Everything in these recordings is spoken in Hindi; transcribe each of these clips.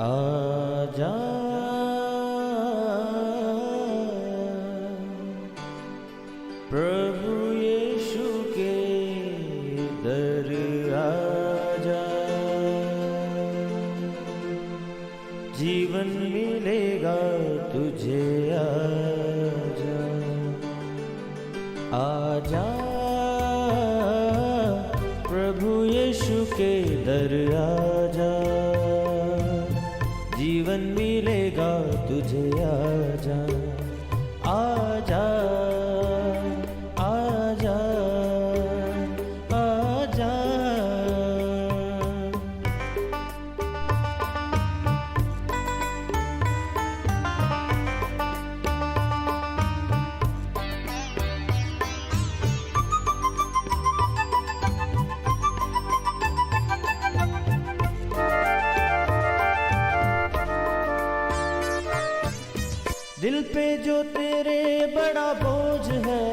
आजा प्रभु यीशु के दर आजा, जीवन मिलेगा तुझे। आजा आजा प्रभु यीशु के दर आजा, जीवन मिलेगा तुझे। आजा आजा आजा आजा। दिल पे जो तेरे बड़ा बोझ है,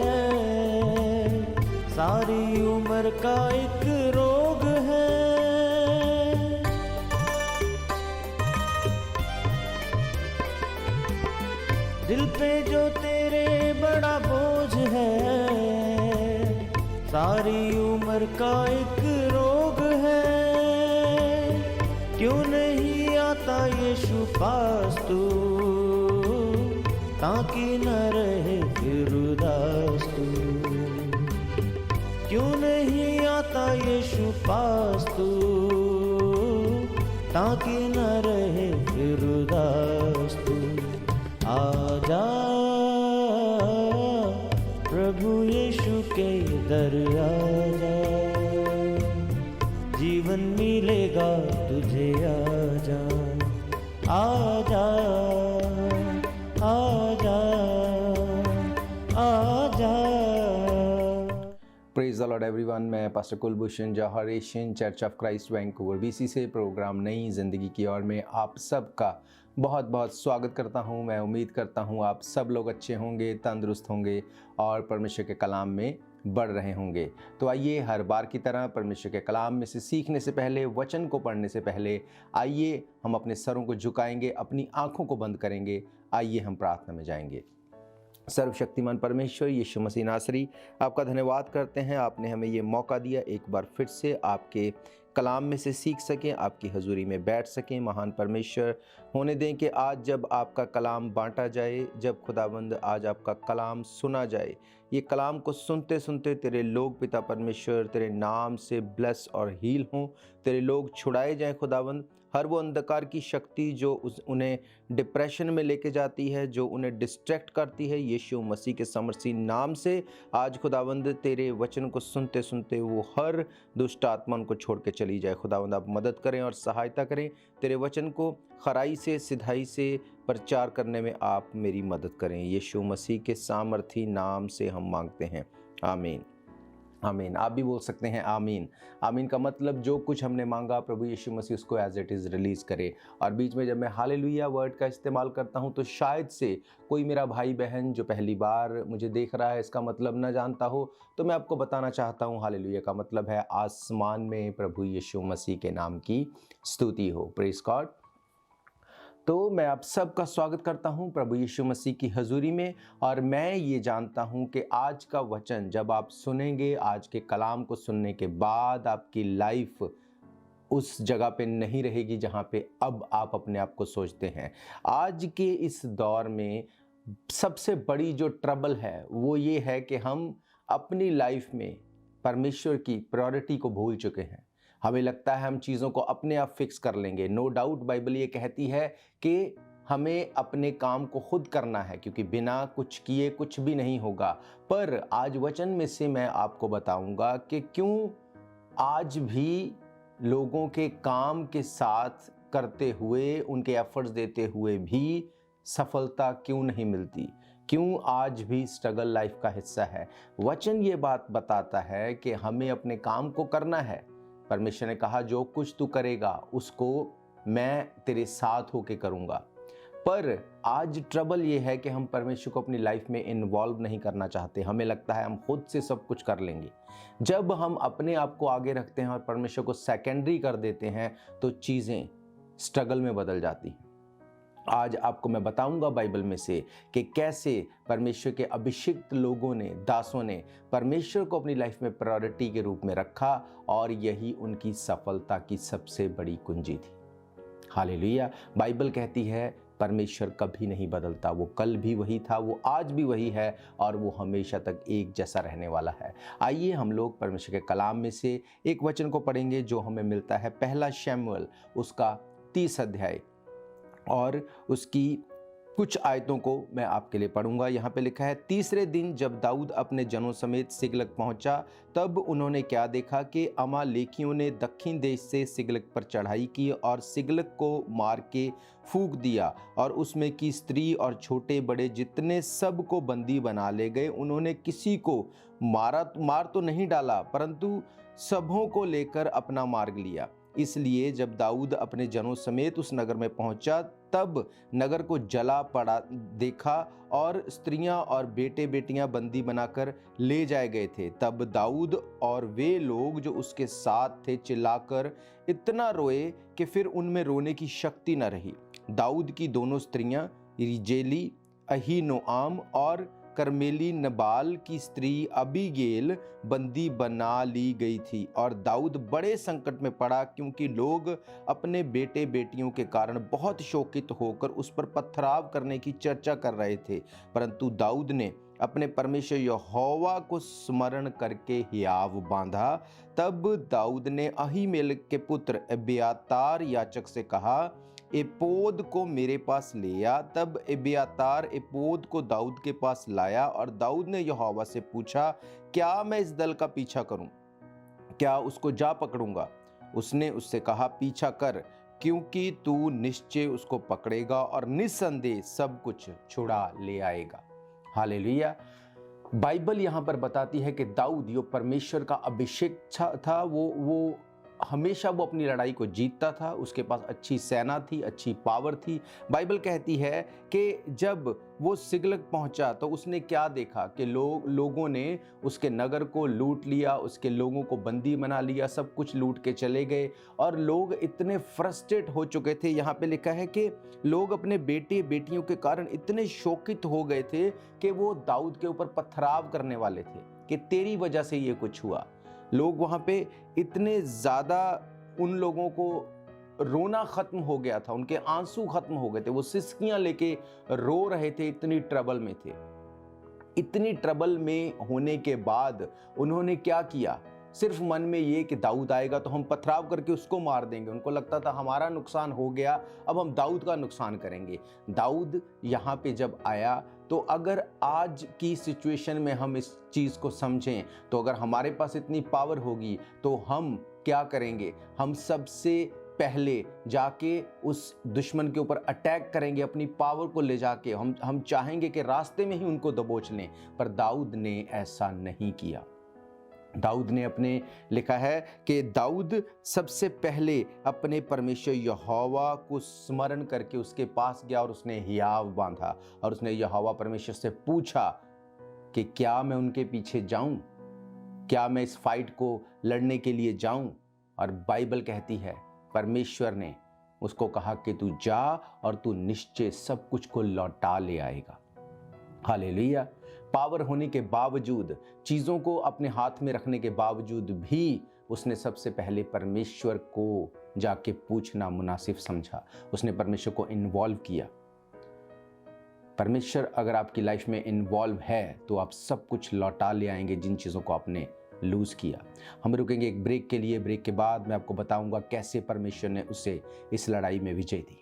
सारी उम्र का एक रोग है। दिल पे जो तेरे बड़ा बोझ है, सारी उम्र का एक रोग है। क्यों नहीं आता यीशु पास तू, ताकि न रहे फिर उदास तू। क्यों नहीं आता यीशु पास तू, ताकि न रहे फिर उदास तू। आजा प्रभु यीशु के दर आजा, जीवन मिलेगा तुझे। आजा आजा आजा आजा। Praise the Lord everyone. मैं pastor Kulbhushan Johar, Asian Church of Christ Vancouver BC से प्रोग्राम नई ज़िंदगी की ओर में आप सबका बहुत बहुत स्वागत करता हूं। मैं उम्मीद करता हूं आप सब लोग अच्छे होंगे, तंदुरुस्त होंगे और परमेश्वर के कलाम में बढ़ रहे होंगे। तो आइए, हर बार की तरह परमेश्वर के कलाम में से सीखने से पहले, वचन को पढ़ने से पहले, आइए हम अपने सरों को झुकाएंगे, अपनी आंखों को बंद करेंगे। आइए हम प्रार्थना में जाएंगे। सर्वशक्तिमान परमेश्वर यीशु मसीह नासरी, आपका धन्यवाद करते हैं। आपने हमें ये मौका दिया एक बार फिर से आपके कलाम में से सीख सकें, आपकी हजूरी में बैठ सकें। महान परमेश्वर, होने दें कि आज जब आपका कलाम बांटा जाए, जब खुदावंद आज आपका कलाम सुना जाए, ये कलाम को सुनते सुनते तेरे लोग पिता परमेश्वर तेरे नाम से ब्लेस और हील हों, तेरे लोग छुड़ाए जाएं। खुदावंद, हर वो अंधकार की शक्ति जो उन्हें डिप्रेशन में लेके जाती है, जो उन्हें डिस्ट्रैक्ट करती है, यीशु मसीह के समर्सी नाम से आज खुदावंद तेरे वचन को सुनते सुनते वो हर दुष्ट आत्मा उनको छोड़ के चली जाए। खुदावंद, आप मदद करें और सहायता करें। तेरे वचन को खराई से, सिधाई से प्रचार करने में आप मेरी मदद करें। यीशु मसीह के सामर्थी नाम से हम मांगते हैं, आमीन आमीन। आप भी बोल सकते हैं आमीन। आमीन का मतलब जो कुछ हमने मांगा प्रभु यीशु मसीह उसको एज इट इज़ रिलीज़ करे। और बीच में जब मैं हालेलुया वर्ड का इस्तेमाल करता हूं तो शायद से कोई मेरा भाई बहन जो पहली बार मुझे देख रहा है इसका मतलब न जानता हो, तो मैं आपको बताना चाहता हूं हालेलुया का मतलब है आसमान में प्रभु यीशु मसीह के नाम की स्तुति हो। Praise God. तो मैं आप सबका स्वागत करता हूं प्रभु यीशु मसीह की हजूरी में। और मैं ये जानता हूं कि आज का वचन जब आप सुनेंगे, आज के कलाम को सुनने के बाद आपकी लाइफ उस जगह पे नहीं रहेगी जहां पे अब आप अपने आप को सोचते हैं। आज के इस दौर में सबसे बड़ी जो ट्रबल है वो ये है कि हम अपनी लाइफ में परमेश्वर की प्रायोरिटी को भूल चुके हैं। हमें लगता है हम चीज़ों को अपने आप फिक्स कर लेंगे। नो डाउट बाइबल ये कहती है कि हमें अपने काम को खुद करना है, क्योंकि बिना कुछ किए कुछ भी नहीं होगा। पर आज वचन में से मैं आपको बताऊंगा कि क्यों आज भी लोगों के काम के साथ करते हुए, उनके एफर्ट्स देते हुए भी सफलता क्यों नहीं मिलती, क्यों आज भी स्ट्रगल लाइफ का हिस्सा है। वचन ये बात बताता है कि हमें अपने काम को करना है। परमेश्वर ने कहा जो कुछ तू करेगा उसको मैं तेरे साथ होके करूँगा। पर आज ट्रबल ये है कि हम परमेश्वर को अपनी लाइफ में इन्वॉल्व नहीं करना चाहते। हमें लगता है हम खुद से सब कुछ कर लेंगे। जब हम अपने आप को आगे रखते हैं और परमेश्वर को सेकेंडरी कर देते हैं तो चीज़ें स्ट्रगल में बदल जाती हैं। आज आपको मैं बताऊंगा बाइबल में से कि कैसे परमेश्वर के अभिषिक्त लोगों ने, दासों ने परमेश्वर को अपनी लाइफ में प्रायोरिटी के रूप में रखा और यही उनकी सफलता की सबसे बड़ी कुंजी थी। हालेलुया। बाइबल कहती है परमेश्वर कभी नहीं बदलता, वो कल भी वही था, वो आज भी वही है और वो हमेशा तक एक जैसा रहने वाला है। आइए हम लोग परमेश्वर के कलाम में से एक वचन को पढ़ेंगे जो हमें मिलता है पहला शमूएल उसका 30 अध्याय और उसकी कुछ आयतों को मैं आपके लिए पढ़ूंगा। यहाँ पे लिखा है, तीसरे दिन जब दाऊद अपने जनों समेत सिगलग पहुंचा, तब उन्होंने क्या देखा कि अमालेकियों ने दक्षिण देश से सिगलग पर चढ़ाई की और सिगलग को मार के फूंक दिया और उसमें की स्त्री और छोटे बड़े जितने सब को बंदी बना ले गए। उन्होंने किसी को मार तो नहीं डाला, परंतु सबों को लेकर अपना मार्ग लिया। इसलिए जब दाऊद अपने जनों समेत उस नगर में पहुंचा, तब नगर को जला पड़ा देखा और स्त्रियां और बेटे बेटियां बंदी बनाकर ले जाए गए थे। तब दाऊद और वे लोग जो उसके साथ थे चिल्लाकर इतना रोए कि फिर उनमें रोने की शक्ति न रही। दाऊद की दोनों स्त्रियां रिजेली, अहीनोआम और करमेली नबाल की स्त्री अबीगेल बंदी बना ली गई थी और दाऊद बड़े संकट में पड़ा, क्योंकि लोग अपने बेटे बेटियों के कारण बहुत शोकित होकर उस पर पथराव करने की चर्चा कर रहे थे। परंतु दाऊद ने अपने परमेश्वर यहोवा को स्मरण करके हियाव बांधा। तब दाऊद ने अहीमेलेक के पुत्र एब्यातार याजक से कहा, एपोद को मेरे पास ले आ। तब एब्यातार एपोद को दाऊद के पास लाया और दाऊद ने यहोवा से पूछा, क्या मैं इस दल का पीछा करूं? क्या उसको जा पकड़ूंगा? उसने उससे कहा, पीछा कर, क्योंकि तू निश्चय उसको पकड़ेगा और निस्संदेह सब कुछ छुड़ा ले आएगा। हालेलुया। बाइबल यहाँ पर बताती है कि दाऊद जो परमेश्वर का अभिषेक था, वो हमेशा वो अपनी लड़ाई को जीतता था। उसके पास अच्छी सेना थी, अच्छी पावर थी। बाइबल कहती है कि जब वो सिगलग पहुंचा तो उसने क्या देखा कि लोगों ने उसके नगर को लूट लिया, उसके लोगों को बंदी बना लिया, सब कुछ लूट के चले गए और लोग इतने फ्रस्ट्रेट हो चुके थे। यहाँ पे लिखा है कि लोग अपने बेटे बेटियों के कारण इतने शोकित हो गए थे कि वो दाऊद के ऊपर पथराव करने वाले थे कि तेरी वजह से ये कुछ हुआ। लोग वहाँ पे इतने ज़्यादा, उन लोगों को रोना ख़त्म हो गया था, उनके आंसू ख़त्म हो गए थे, वो सिसकियाँ लेके रो रहे थे, इतनी ट्रबल में थे। इतनी ट्रबल में होने के बाद उन्होंने क्या किया? सिर्फ मन में ये कि दाऊद आएगा तो हम पथराव करके उसको मार देंगे। उनको लगता था हमारा नुकसान हो गया, अब हम दाऊद का नुकसान करेंगे। दाऊद यहाँ पे जब आया तो अगर आज की सिचुएशन में हम इस चीज़ को समझें तो अगर हमारे पास इतनी पावर होगी तो हम क्या करेंगे? हम सबसे पहले जाके उस दुश्मन के ऊपर अटैक करेंगे, अपनी पावर को ले जाके हम चाहेंगे कि रास्ते में ही उनको दबोच लें। पर दाऊद ने ऐसा नहीं किया। दाऊद ने अपने लिखा है कि दाऊद सबसे पहले अपने परमेश्वर यहोवा को स्मरण करके उसके पास गया और उसने हियाव बांधा और उसने यहोवा परमेश्वर से पूछा कि क्या मैं उनके पीछे जाऊं? क्या मैं इस फाइट को लड़ने के लिए जाऊं? और बाइबल कहती है परमेश्वर ने उसको कहा कि तू जा और तू निश्चय सब कुछ को लौटा ले आएगा। हालेलुया। पावर होने के बावजूद, चीज़ों को अपने हाथ में रखने के बावजूद भी उसने सबसे पहले परमेश्वर को जाके पूछना मुनासिब समझा। उसने परमेश्वर को इन्वॉल्व किया। परमेश्वर अगर आपकी लाइफ में इन्वॉल्व है तो आप सब कुछ लौटा ले आएंगे जिन चीज़ों को आपने लूज़ किया। हम रुकेंगे एक ब्रेक के लिए। ब्रेक के बाद मैं आपको बताऊंगा कैसे परमेश्वर ने उसे इस लड़ाई में विजय दी।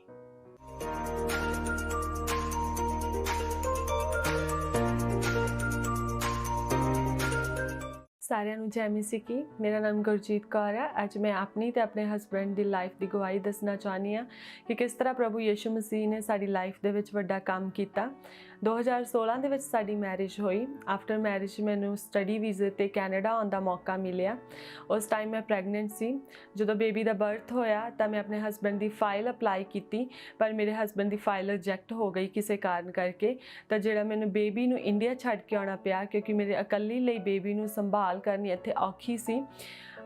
ਸਾਰਿਆਂ ਨੂੰ ਜੈ ਮਸੀਹ ਕੀ। ਮੇਰਾ ਨਾਮ ਗੁਰਜੀਤ ਕੌਰ ਹੈ। ਅੱਜ ਮੈਂ ਆਪਣੀ ਤੇ ਆਪਣੇ ਹਸਬੈਂਡ ਦੀ ਲਾਈਫ ਦੀ ਗਵਾਹੀ ਦੱਸਣਾ ਚਾਹੁੰਦੀ ਹਾਂ ਕਿ ਕਿਸ ਤਰ੍ਹਾਂ ਪ੍ਰਭੂ ਯਿਸੂ ਮਸੀਹ ਨੇ ਸਾਡੀ ਲਾਈਫ ਦੇ ਵਿੱਚ ਵੱਡਾ ਕੰਮ ਕੀਤਾ। 2016 ਦੇ ਵਿੱਚ ਸਾਡੀ ਮੈਰਿਜ ਹੋਈ। ਆਫਟਰ ਮੈਰਿਜ ਮੈਨੂੰ ਸਟੱਡੀ ਵੀਜ਼ੇ ਤੇ ਕੈਨੇਡਾ ਆਉਣ ਦਾ ਮੌਕਾ ਮਿਲਿਆ। ਉਸ ਟਾਈਮ ਮੈਂ ਪ੍ਰੈਗਨੈਂਟ ਸੀ। ਜਦੋਂ ਬੇਬੀ ਦਾ ਬਰਥ ਹੋਇਆ ਤਾਂ ਮੈਂ ਆਪਣੇ ਹਸਬੈਂਡ ਦੀ ਫਾਈਲ ਅਪਲਾਈ ਕੀਤੀ, ਪਰ ਮੇਰੇ ਹਸਬੈਂਡ ਦੀ ਫਾਈਲ ਰਿਜੈਕਟ ਹੋ ਗਈ ਕਿਸੇ ਕਾਰਨ ਕਰਕੇ। ਤਾਂ ਜਿਹੜਾ ਮੈਨੂੰ ਬੇਬੀ ਨੂੰ ਇੰਡੀਆ ਛੱਡ ਕੇ ਆਉਣਾ ਪਿਆ, ਕਿਉਂਕਿ ਮੇਰੇ ਇਕੱਲੀ ਲਈ ਬੇਬੀ ਨੂੰ ਸੰਭਾਲ ਕਰਨੀ ਇੱਥੇ ਔਖੀ ਸੀ।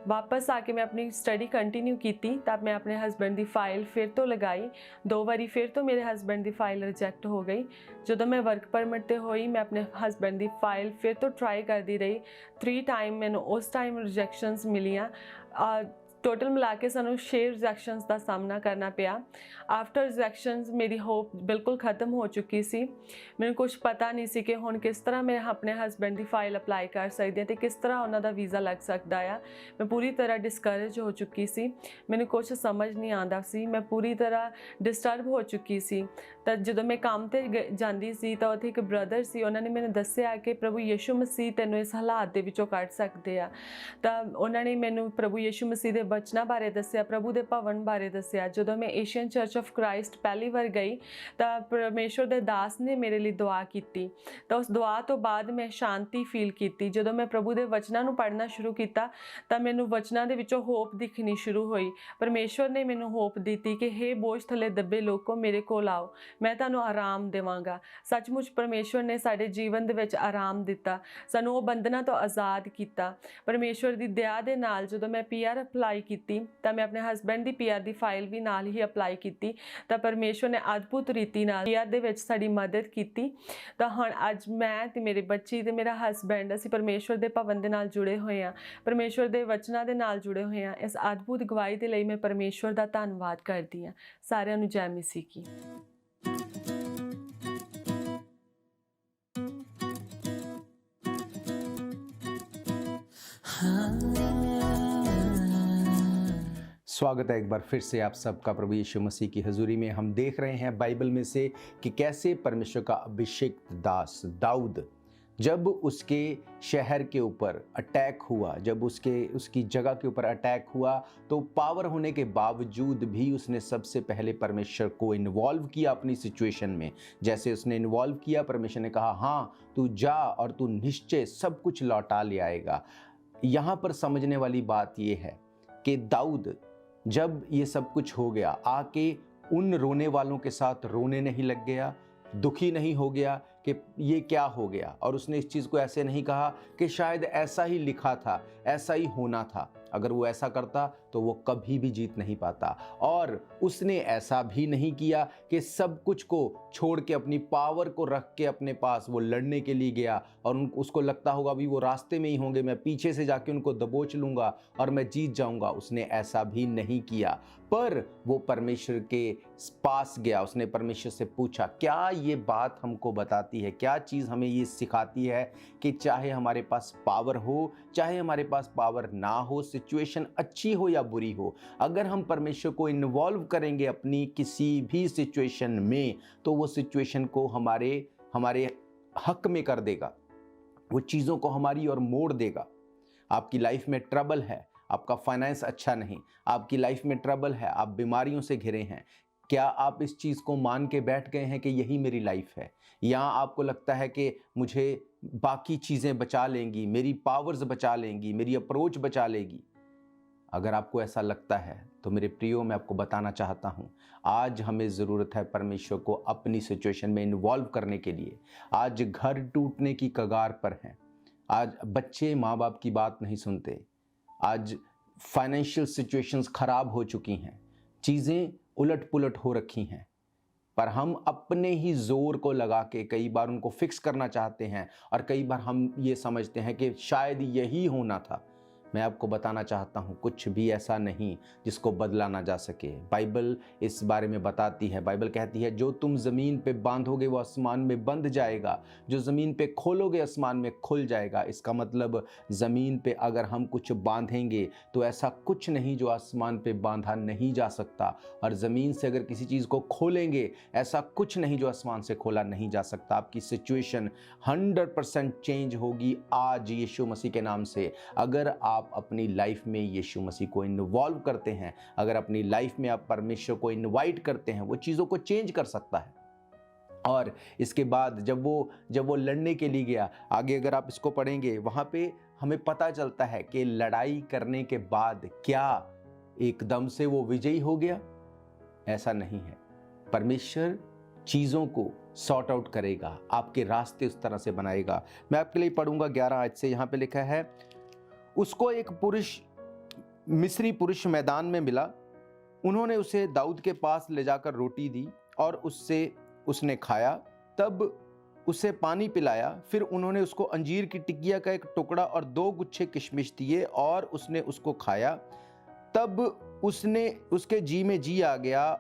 वापस आके मैं अपनी स्टडी कंटिन्यू की, तब मैं अपने हस्बैंड की फाइल फिर तो लगाई। 2 बारी फिर तो मेरे हस्बैंड की फाइल रिजैक्ट हो गई। जो मैं वर्क परमिट ते हुई, मैं अपने हस्बैंड की फाइल फिर तो ट्राई करती रही। 3 टाइम मैंने उस टाइम रिजैक्शनस मिलियां। टोटल मिला के सानू 6 रिजैक्शनस का सामना करना पिया। आफ्टर रिजैक्शनस मेरी होप बिल्कुल ख़त्म हो चुकी सी। मैंने कुछ पता नहीं सी कि हुण किस तरह मैं अपने हस्बैंड की फाइल अप्लाई कर सकती हाँ, तो किस तरह उन्हों का वीज़ा लग सकता है। मैं पूरी तरह डिस्करेज हो चुकी सी, मैंने कुछ समझ नहीं आता सी, मैं पूरी तरह डिस्टर्ब हो चुकी सी। तो जो मैं काम ते जाती सी तो उत्थे एक ब्रदर सी, उन्होंने मैंने दस्सिया कि प्रभु यीशु मसीह तैनूं इस हालात दे विचों कढ सकते आ। तो उन्होंने मैनूं प्रभु यीशु मसीह के बचना बारे दस्सिया, प्रभु के भवन बारे दस्सिया। जो मैं एशियन चर्च ऑफ क्राइस्ट पहली बार गई तो परमेश्वर के दास ने मेरे लिए दुआ की। तो उस दुआ तो बाद मैं शांति फील की। जो मैं प्रभु के वचनों को पढ़ना शुरू किया तो मैनूं वचनों के विचों होप दिखनी शुरू हुई। परमेश्वर ने मैनूं होप दी कि हे बोझ थले दबे लोगों, मेरे कोल आओ, मैं तुहानूं आराम देवांगा। सचमुच परमेश्वर ने साडे जीवन दे विच आराम दिता, सानूं उह बंधनां तो आज़ाद किया। परमेश्वर की दया दे नाल जो मैं PR अप्लाई की तो मैं अपने हस्बैंड की PR की फाइल भी नाल ही अप्लाई की, तो परमेश्वर ने अद्भुत रीति नाल PR दे विच साडी मदद की। तो हुण अज मैं ते मेरे बच्ची ते मेरा हस्बैंड असीं परमेश्वर के भवन दे नाल जुड़े हुए हैं, परमेश्वर के वचनां दे नाल जुड़े हुए हैं। इस अद्भुत गवाही दे लई मैं परमेश्वर का धन्नवाद करदी हां। सारिआं नूं जय मसीह की। स्वागत है एक बार फिर से आप सबका प्रभु यीशु मसीह की हजूरी में। हम देख रहे हैं बाइबल में से कि कैसे परमेश्वर का अभिषिक्त दास दाऊद, जब उसके शहर के ऊपर अटैक हुआ, जब उसकी जगह के ऊपर अटैक हुआ, तो पावर होने के बावजूद भी उसने सबसे पहले परमेश्वर को इन्वॉल्व किया अपनी सिचुएशन में। जैसे उसने इन्वॉल्व किया, परमेश्वर ने कहा हाँ तू जा और तू निश्चय सब कुछ लौटा ले आएगा। यहाँ पर समझने वाली बात ये है कि दाऊद जब ये सब कुछ हो गया, आके उन रोने वालों के साथ रोने नहीं लग गया, दुखी नहीं हो गया कि ये क्या हो गया, और उसने इस चीज़ को ऐसे नहीं कहा कि शायद ऐसा ही लिखा था, ऐसा ही होना था। अगर वो ऐसा करता तो वो कभी भी जीत नहीं पाता। और उसने ऐसा भी नहीं किया कि सब कुछ को छोड़ के, अपनी पावर को रख के अपने पास वो लड़ने के लिए गया और उसको लगता होगा अभी वो रास्ते में ही होंगे, मैं पीछे से जाके उनको दबोच लूँगा और मैं जीत जाऊँगा। उसने ऐसा भी नहीं किया, पर वो परमेश्वर के पास गया। उसने परमेश्वर से पूछा। क्या ये बात हमको बताती है, क्या चीज़ हमें ये सिखाती है कि चाहे हमारे पास पावर हो, चाहे हमारे पास पावर ना हो, सिचुएशन अच्छी हो या बुरी हो, अगर हम परमेश्वर को इन्वॉल्व करेंगे अपनी किसी भी सिचुएशन में, तो वो सिचुएशन को हमारे हक में कर देगा, वो चीज़ों को हमारी ओर मोड़ देगा। आपकी लाइफ में ट्रबल है, आपका फाइनेंस अच्छा नहीं, आपकी लाइफ में ट्रबल है, आप बीमारियों से घिरे हैं, क्या आप इस चीज़ को मान के बैठ गए हैं कि यही मेरी लाइफ है? या आपको लगता है कि मुझे बाकी चीज़ें बचा लेंगी, मेरी पावर्स बचा लेंगी, मेरी अप्रोच बचा लेगी? अगर आपको ऐसा लगता है तो मेरे प्रियो, मैं आपको बताना चाहता हूँ, आज हमें ज़रूरत है परमेश्वर को अपनी सिचुएशन में इन्वॉल्व करने के लिए। आज घर टूटने की कगार पर हैं, आज बच्चे माँ बाप की बात नहीं सुनते, आज फाइनेंशियल सिचुएशंस ख़राब हो चुकी हैं, चीज़ें उलट पुलट हो रखी हैं, पर हम अपने ही जोर को लगा के कई बार उनको फिक्स करना चाहते हैं और कई बार हम ये समझते हैं कि शायद यही होना था। मैं आपको बताना चाहता हूँ, कुछ भी ऐसा नहीं जिसको बदला ना जा सके। बाइबल इस बारे में बताती है, बाइबल कहती है जो तुम ज़मीन पे बांधोगे वो आसमान में बंध जाएगा, जो ज़मीन पे खोलोगे आसमान में खुल जाएगा। इसका मतलब ज़मीन पे अगर हम कुछ बांधेंगे तो ऐसा कुछ नहीं जो आसमान पे बांधा नहीं जा सकता, और ज़मीन से अगर किसी चीज़ को खोलेंगे ऐसा कुछ नहीं जो आसमान से खोला नहीं जा सकता। आपकी सिचुएशन 100% चेंज होगी आज यीशु मसीह के नाम से। अगर आप अपनी लाइफ में यीशु मसीह को इन्वॉल्व करते हैं, अगर अपनी लाइफ में आप परमेश्वर को इनवाइट करते हैं, वो चीज़ों को चेंज कर सकता है। और इसके बाद जब वो लड़ने के लिए गया, आगे अगर आप इसको पढ़ेंगे, वहाँ पे हमें पता चलता है कि लड़ाई करने के बाद क्या एकदम से वो विजयी हो गया? ऐसा नहीं है। परमेश्वर चीज़ों को सॉर्ट आउट करेगा, आपके रास्ते उस तरह से बनाएगा। मैं आपके लिए पढ़ूंगा 11 आयत से। यहाँ पे लिखा है, उसको एक पुरुष मिस्री पुरुष मैदान में मिला। उन्होंने उसे दाऊद के पास ले जाकर रोटी दी और उसने खाया। तब उसे पानी पिलाया। फिर उन्होंने उसको अंजीर की टिकिया का एक टुकड़ा और 2 गुच्छे किशमिश दिए और उसने उसको खाया। तब उसके जी में जी आ गया।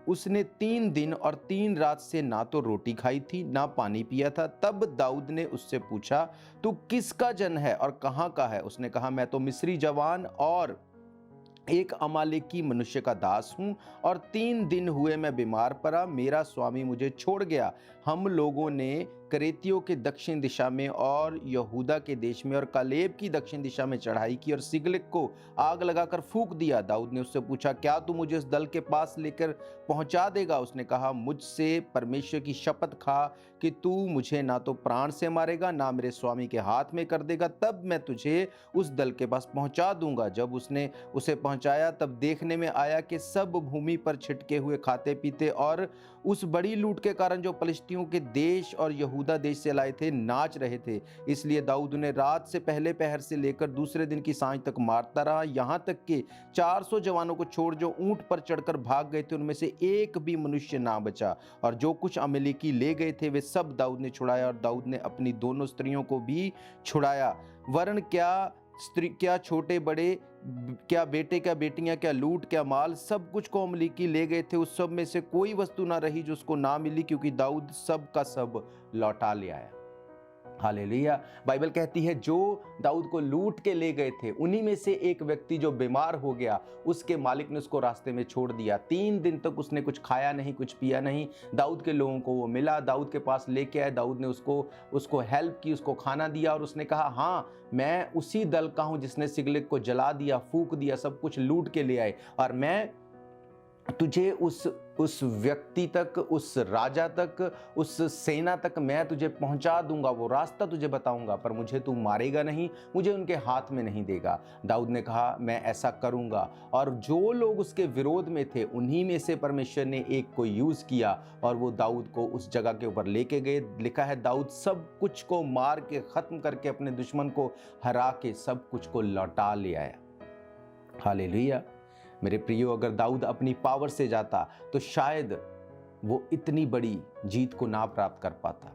उसने 3 दिन और 3 रात से ना तो रोटी खाई थी ना पानी पिया था। तब दाऊद ने उससे पूछा, तू किसका जन है और कहाँ का है? उसने कहा, मैं तो मिस्री जवान और एक अमालेकी मनुष्य का दास हूं और 3 दिन हुए मैं बीमार पड़ा। मेरा स्वामी मुझे छोड़ गया। हम लोगों ने करेतियों के दक्षिण दिशा में और यहूदा के देश में और कालेब की दक्षिण दिशा में चढ़ाई की और सिगलग को आग लगाकर फूंक दिया। दाऊद ने उससे पूछा, क्या तू मुझे इस दल के पास लेकर पहुंचा देगा? उसने कहा, मुझसे परमेश्वर की शपथ खा कि तू मुझे ना तो प्राण से मारेगा ना मेरे स्वामी के हाथ में कर देगा, तब मैं तुझे उस दल के पास पहुंचा दूंगा। जब उसने उसे पहुंचाया तब देखने में आया कि सब भूमि पर छिटके हुए खाते पीते और उस बड़ी लूट के कारण जो पलिश्तियों के देश और यहूदा देश से लाए थे नाच रहे थे। इसलिए दाऊद उन्हें रात से पहले पहर से लेकर दूसरे दिन की सांझ तक मारता रहा, यहाँ तक कि 400 जवानों को छोड़ जो ऊंट पर चढ़कर भाग गए थे उनमें से एक भी मनुष्य ना बचा। और जो कुछ अमेलेकी ले गए थे वे सब दाऊद ने छुड़ाया और दाऊद ने अपनी दोनों स्त्रियों को भी छुड़ाया। वरन क्या छोटे बड़े, क्या बेटे, क्या बेटियां, क्या लूट, क्या माल, सब कुछ को अमलीकी ले गए थे। उस सब में से कोई वस्तु ना रही जो उसको ना मिली, क्योंकि दाऊद सब का सब लौटा ले आया। हालेलुया। बाइबल कहती है जो दाऊद को लूट के ले गए थे उन्हीं में से एक व्यक्ति जो बीमार हो गया, उसके मालिक ने उसको रास्ते में छोड़ दिया। 3 दिन तक उसने कुछ खाया नहीं, कुछ पिया नहीं। दाऊद के लोगों को वो मिला, दाऊद के पास लेके आए। दाऊद ने उसको हेल्प की, उसको खाना दिया और उसने कहा, हाँ मैं उसी दल का हूं जिसने सिगलग को जला दिया, फूंक दिया, सब कुछ लूट के ले आए, और मैं तुझे उस व्यक्ति तक, उस राजा तक, उस सेना तक मैं तुझे पहुंचा दूंगा, वो रास्ता तुझे बताऊंगा, पर मुझे तू मारेगा नहीं, मुझे उनके हाथ में नहीं देगा। दाऊद ने कहा, मैं ऐसा करूंगा। और जो लोग उसके विरोध में थे उन्हीं में से परमेश्वर ने एक को यूज किया और वो दाऊद को उस जगह के ऊपर लेके गए। लिखा है, दाऊद सब कुछ को मार के खत्म करके, अपने दुश्मन को हरा के सब कुछ को लौटा ले आया। हालेलुया। मेरे प्रियो, अगर दाऊद अपनी पावर से जाता तो शायद वो इतनी बड़ी जीत को ना प्राप्त कर पाता।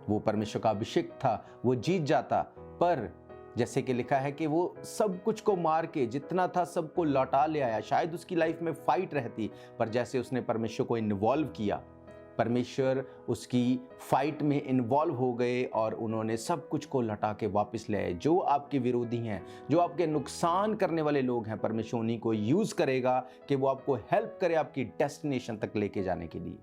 वो परमेश्वर का अभिषेक था, वो जीत जाता, पर जैसे कि लिखा है कि वो सब कुछ को मार के जितना था सबको लौटा ले आया। शायद उसकी लाइफ में फाइट रहती, पर जैसे उसने परमेश्वर को इन्वॉल्व किया, परमेश्वर उसकी फाइट में इन्वॉल्व हो गए और उन्होंने सब कुछ को लौटा के वापस ले आए। जो आपके विरोधी हैं, जो आपके नुकसान करने वाले लोग हैं, परमेश्वर उन्हीं को यूज करेगा कि वो आपको हेल्प करे आपकी डेस्टिनेशन तक लेके जाने के लिए।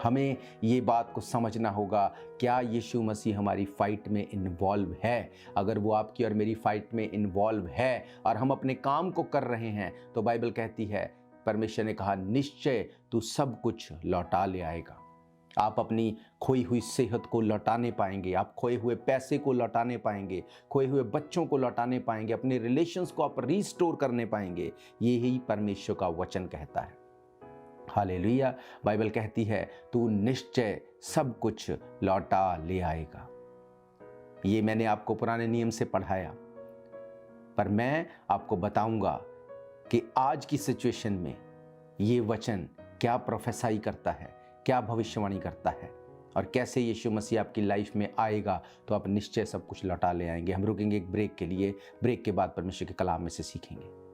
हमें ये बात को समझना होगा, क्या यीशु मसीह हमारी फाइट में इन्वॉल्व है? अगर वो आपकी और मेरी फाइट में इन्वॉल्व है और हम अपने काम को कर रहे हैं, तो बाइबल कहती है, परमेश्वर ने कहा, निश्चय तू सब कुछ लौटा ले आएगा। आप अपनी खोई हुई सेहत को लौटाने पाएंगे, आप खोए हुए पैसे को लौटाने पाएंगे, खोए हुए बच्चों को लौटाने पाएंगे, अपने रिलेशंस को आप रिस्टोर करने पाएंगे। यही परमेश्वर का वचन कहता है। हालेलुया। बाइबल कहती है, तू निश्चय सब कुछ लौटा ले आएगा। ये मैंने आपको पुराने नियम से पढ़ाया, पर मैं आपको बताऊंगा कि आज की सिचुएशन में ये वचन क्या प्रोफेसाई करता है, क्या भविष्यवाणी करता है, और कैसे यीशु मसीह आपकी लाइफ में आएगा तो आप निश्चय सब कुछ लौटा ले आएंगे। हम रुकेंगे एक ब्रेक के लिए, ब्रेक के बाद परमेश्वर के कलाम में से सीखेंगे।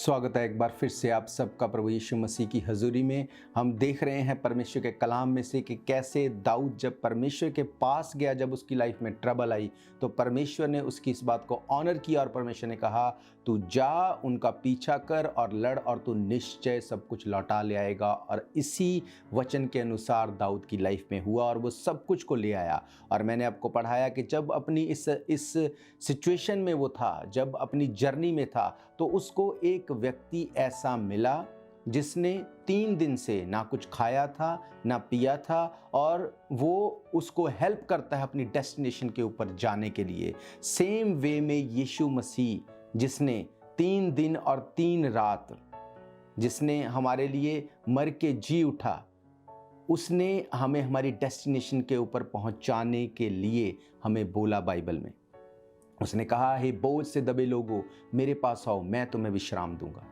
स्वागत है एक बार फिर से आप सबका प्रभु यीशु मसीह की हजूरी में। हम देख रहे हैं परमेश्वर के कलाम में से कि कैसे दाऊद जब परमेश्वर के पास गया, जब उसकी लाइफ में ट्रबल आई तो परमेश्वर ने उसकी इस बात को ऑनर किया और परमेश्वर ने कहा तू जा, उनका पीछा कर और लड़ और तू निश्चय सब कुछ लौटा ले आएगा। और इसी वचन के अनुसार दाऊद की लाइफ में हुआ और वो सब कुछ को ले आया। और मैंने आपको पढ़ाया कि जब अपनी इस सिचुएशन में वो था, जब अपनी जर्नी में था, तो उसको एक व्यक्ति ऐसा मिला जिसने 3 दिन से ना कुछ खाया था ना पिया था, और वो उसको हेल्प करता है अपनी डेस्टिनेशन के ऊपर जाने के लिए। सेम वे में यीशु मसीह जिसने 3 दिन और 3 रात, जिसने हमारे लिए मर के जी उठा, उसने हमें हमारी डेस्टिनेशन के ऊपर पहुंचाने के लिए हमें बोला बाइबल में। उसने कहा, हे बोझ से दबे लोगों मेरे पास आओ, मैं तुम्हें विश्राम दूंगा।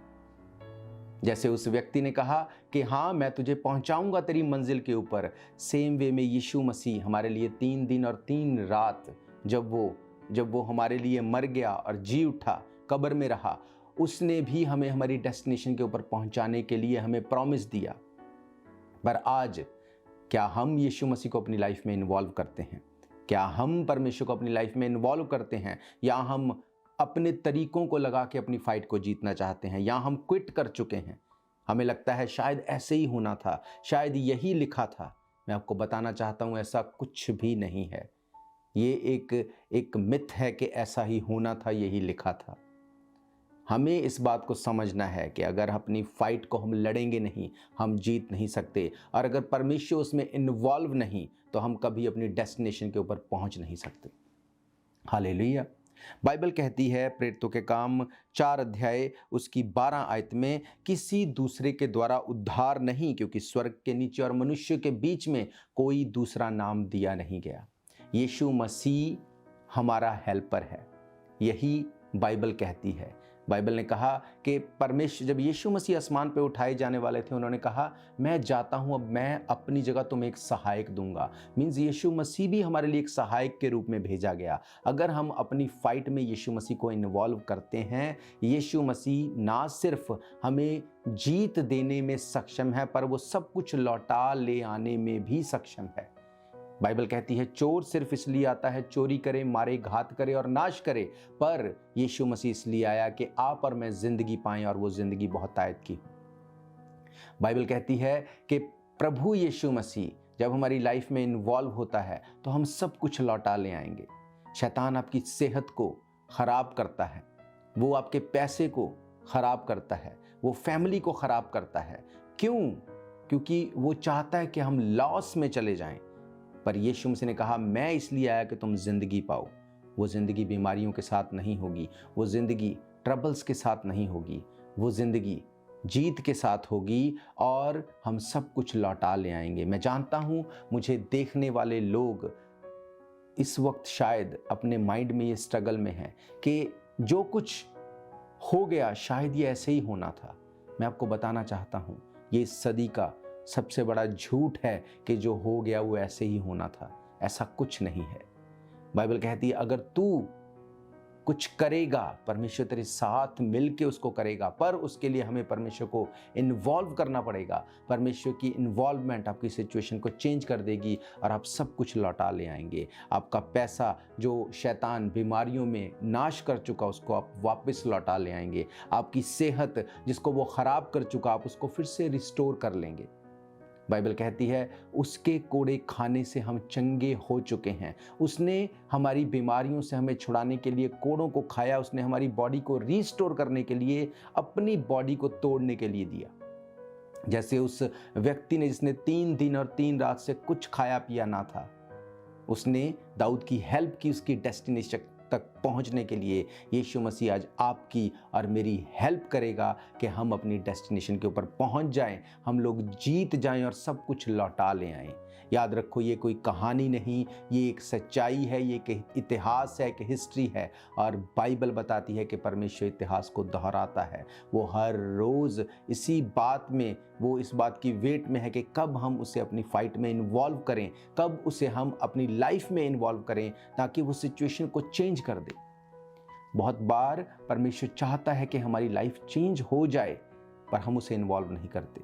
जैसे उस व्यक्ति ने कहा कि हाँ मैं तुझे पहुंचाऊंगा तेरी मंजिल के ऊपर, सेम वे में यीशु मसीह हमारे लिए 3 दिन और 3 रात जब वो हमारे लिए मर गया और जी उठा, कब्र में रहा, उसने भी हमें हमारी डेस्टिनेशन के ऊपर पहुंचाने के लिए हमें प्रॉमिस दिया। पर आज क्या हम यीशु मसीह को अपनी लाइफ में इन्वॉल्व करते हैं? क्या हम परमेश्वर को अपनी लाइफ में इन्वॉल्व करते हैं, या हम अपने तरीकों को लगा के अपनी फाइट को जीतना चाहते हैं, या हम क्विट कर चुके हैं? हमें लगता है शायद ऐसे ही होना था, शायद यही लिखा था। मैं आपको बताना चाहता हूँ ऐसा कुछ भी नहीं है। ये एक मिथ है कि ऐसा ही होना था, यही लिखा था। हमें इस बात को समझना है कि अगर अपनी फाइट को हम लड़ेंगे नहीं, हम जीत नहीं सकते। और अगर परमेश्वर उसमें इन्वॉल्व नहीं तो हम कभी अपनी डेस्टिनेशन के ऊपर पहुंच नहीं सकते। हालेलुया। बाइबल कहती है प्रेरितों के काम 4 अध्याय उसकी 12 आयत में, किसी दूसरे के द्वारा उद्धार नहीं, क्योंकि स्वर्ग के नीचे और मनुष्य के बीच में कोई दूसरा नाम दिया नहीं गया। यीशु मसीह हमारा हेल्पर है, यही बाइबल कहती है। बाइबल ने कहा कि परमेश्वर, जब यीशु मसीह आसमान पे उठाए जाने वाले थे, उन्होंने कहा मैं जाता हूँ, अब मैं अपनी जगह तुम्हें एक सहायक दूंगा। मीन्स यीशु मसीह भी हमारे लिए एक सहायक के रूप में भेजा गया। अगर हम अपनी फाइट में यीशु मसीह को इन्वॉल्व करते हैं, यीशु मसीह ना सिर्फ हमें जीत देने में सक्षम है, पर वो सब कुछ लौटा ले आने में भी सक्षम है। बाइबल कहती है चोर सिर्फ इसलिए आता है चोरी करे, मारे, घात करे और नाश करे, पर यीशु मसीह इसलिए आया कि आप और मैं जिंदगी पाएं, और वो जिंदगी बहुत आयत की। बाइबल कहती है कि प्रभु यीशु मसीह जब हमारी लाइफ में इन्वॉल्व होता है तो हम सब कुछ लौटा ले आएंगे। शैतान आपकी सेहत को खराब करता है, वो आपके पैसे को खराब करता है, वो फैमिली को खराब करता है। क्यों? क्योंकि वो चाहता है कि हम लॉस में चले जाएं। पर यीशु मसीह ने कहा मैं इसलिए आया कि तुम जिंदगी पाओ। वो जिंदगी बीमारियों के साथ नहीं होगी, वो जिंदगी ट्रबल्स के साथ नहीं होगी, वो जिंदगी जीत के साथ होगी, और हम सब कुछ लौटा ले आएंगे। मैं जानता हूँ मुझे देखने वाले लोग इस वक्त शायद अपने माइंड में ये स्ट्रगल में हैं कि जो कुछ हो गया शायद ये ऐसे ही होना था। मैं आपको बताना चाहता हूँ ये इस सदी का सबसे बड़ा झूठ है कि जो हो गया वो ऐसे ही होना था। ऐसा कुछ नहीं है। बाइबल कहती है अगर तू कुछ करेगा, परमेश्वर तेरे साथ मिलके उसको करेगा, पर उसके लिए हमें परमेश्वर को इन्वॉल्व करना पड़ेगा। परमेश्वर की इन्वॉल्वमेंट आपकी सिचुएशन को चेंज कर देगी और आप सब कुछ लौटा ले आएंगे। आपका पैसा जो शैतान बीमारियों में नाश कर चुका उसको आप वापस लौटा ले आएंगे। आपकी सेहत जिसको वो खराब कर चुका आप उसको फिर से रिस्टोर कर लेंगे। बाइबल कहती है उसके कोड़े खाने से हम चंगे हो चुके हैं। उसने हमारी बीमारियों से हमें छुड़ाने के लिए कोड़ों को खाया। उसने हमारी बॉडी को रीस्टोर करने के लिए अपनी बॉडी को तोड़ने के लिए दिया। जैसे उस व्यक्ति ने जिसने 3 दिन और 3 रात से कुछ खाया पिया ना था, उसने दाऊद की हेल्प की उसकी डेस्टिनेशन तक पहुंचने के लिए। यीशु मसीह आज आपकी और मेरी हेल्प करेगा कि हम अपनी डेस्टिनेशन के ऊपर पहुंच जाएं, हम लोग जीत जाएं और सब कुछ लौटा ले आएं। याद रखो ये कोई कहानी नहीं, ये एक सच्चाई है, ये एक इतिहास है, एक हिस्ट्री है। और बाइबल बताती है कि परमेश्वर इतिहास को दोहराता है। वो हर रोज़ इसी बात में, वो इस बात की वेट में है कि कब हम उसे अपनी फाइट में इन्वॉल्व करें, कब उसे हम अपनी लाइफ में इन्वॉल्व करें, ताकि वो सिचुएशन को चेंज कर दे। बहुत बार परमेश्वर चाहता है कि हमारी लाइफ चेंज हो जाए, पर हम उसे इन्वॉल्व नहीं करते।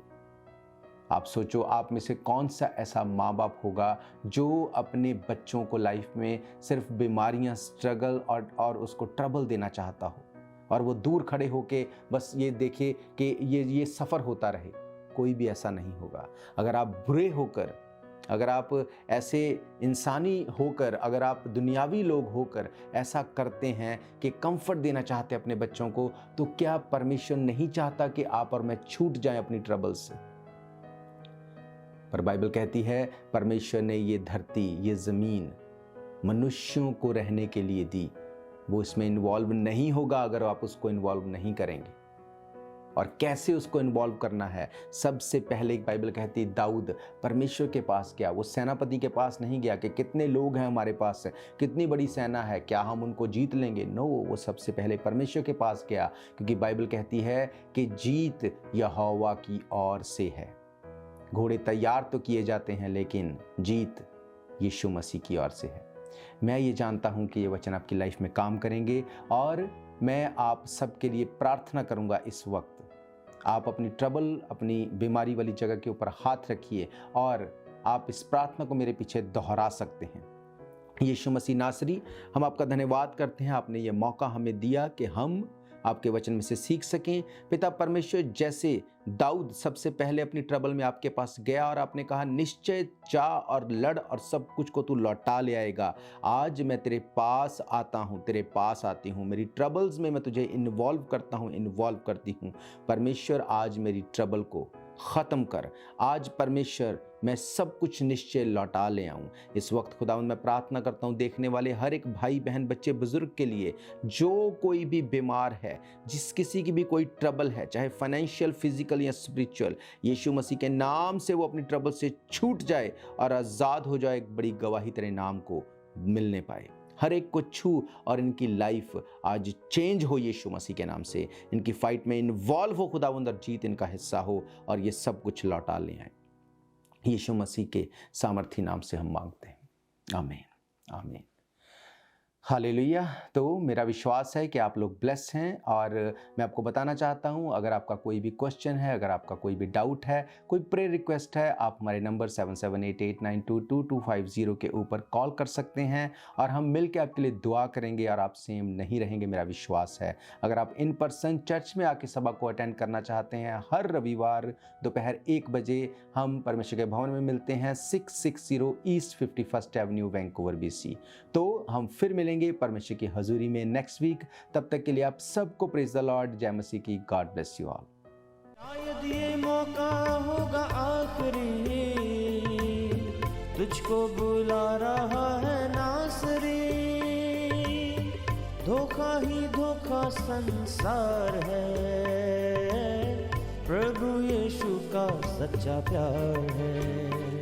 आप सोचो, आप में से कौन सा ऐसा माँ बाप होगा जो अपने बच्चों को लाइफ में सिर्फ बीमारियां, स्ट्रगल और उसको ट्रबल देना चाहता हो, और वो दूर खड़े होके बस ये देखे कि ये सफ़र होता रहे। कोई भी ऐसा नहीं होगा। अगर आप बुरे होकर, अगर आप ऐसे इंसानी होकर, अगर आप दुनियावी लोग होकर ऐसा करते हैं कि कंफर्ट देना चाहते हैं अपने बच्चों को, तो क्या परमेश्वर नहीं चाहता कि आप और मैं छूट जाएं अपनी ट्रबल से? पर बाइबल कहती है परमेश्वर ने ये धरती, ये ज़मीन मनुष्यों को रहने के लिए दी। वो इसमें इन्वॉल्व नहीं होगा अगर आप उसको इन्वॉल्व नहीं करेंगे। और कैसे उसको इन्वॉल्व करना है? सबसे पहले एक बाइबल कहती है दाऊद परमेश्वर के पास गया। वो सेनापति के पास नहीं गया कि कितने लोग हैं हमारे पास, कितनी बड़ी सेना है, क्या हम उनको जीत लेंगे। नो, वो सबसे पहले परमेश्वर के पास गया, क्योंकि बाइबल कहती है कि जीत यहोवा की ओर से है। घोड़े तैयार तो किए जाते हैं, लेकिन जीत यीशु मसीह की ओर से है। मैं ये जानता हूँ कि ये वचन आपकी लाइफ में काम करेंगे, और मैं आप सबके लिए प्रार्थना करूँगा। इस वक्त आप अपनी ट्रबल, अपनी बीमारी वाली जगह के ऊपर हाथ रखिए, और आप इस प्रार्थना को मेरे पीछे दोहरा सकते हैं। यीशु मसीह नासरी, हम आपका धन्यवाद करते हैं, आपने ये मौका हमें दिया कि हम आपके वचन में से सीख सकें। पिता परमेश्वर, जैसे दाऊद सबसे पहले अपनी ट्रबल में आपके पास गया और आपने कहा निश्चय जा और लड़ और सब कुछ को तू लौटा ले आएगा, आज मैं तेरे पास आता हूँ, तेरे पास आती हूँ, मेरी ट्रबल्स में मैं तुझे इन्वॉल्व करता हूँ, इन्वॉल्व करती हूँ। परमेश्वर, आज मेरी ट्रबल को ख़त्म कर। आज परमेश्वर, मैं सब कुछ निश्चय लौटा ले आऊँ। इस वक्त खुदावंद मैं प्रार्थना करता हूँ देखने वाले हर एक भाई बहन, बच्चे बुजुर्ग के लिए, जो कोई भी बीमार है, जिस किसी की भी कोई ट्रबल है, चाहे फाइनेंशियल, फिजिकल या स्पिरिचुअल, यीशु मसीह के नाम से वो अपनी ट्रबल से छूट जाए और आज़ाद हो जाए, एक बड़ी गवाही तेरे नाम को मिलने पाए। हर एक को छू और इनकी लाइफ आज चेंज हो यीशु मसीह के नाम से। इनकी फाइट में इन्वॉल्व हो खुदावंद, और जीत इनका हिस्सा हो, और ये सब कुछ लौटा ले आए। यीशु मसीह के सामर्थी नाम से हम मांगते हैं, आमीन, आमीन, हालेलुया। तो मेरा विश्वास है कि आप लोग ब्लेस हैं, और मैं आपको बताना चाहता हूं, अगर आपका कोई भी क्वेश्चन है, अगर आपका कोई भी डाउट है, कोई प्रेयर रिक्वेस्ट है, आप हमारे नंबर 7788922250 के ऊपर कॉल कर सकते हैं, और हम मिल के आपके लिए दुआ करेंगे, और आप सेम नहीं रहेंगे, मेरा विश्वास है। अगर आप इन पर्सन चर्च में आके सभा को अटेंड करना चाहते हैं, हर रविवार दोपहर 1 बजे हम परमेश्वर के भवन में मिलते हैं, 660 east 51st Avenue, Vancouver, BC। तो हम फिर मिलेंगे परमेश्वर की हजूरी में नेक्स्ट वीक। तब तक के लिए आप सबको प्रेज द लॉर्ड, जय मसीह की, गॉड ब्लेस यू ऑल। शायद ये मौका होगा आखिरी, तुझको बुला रहा है नासरी। धोखा ही धोखा संसार है, प्रभु यीशु का सच्चा प्यार है।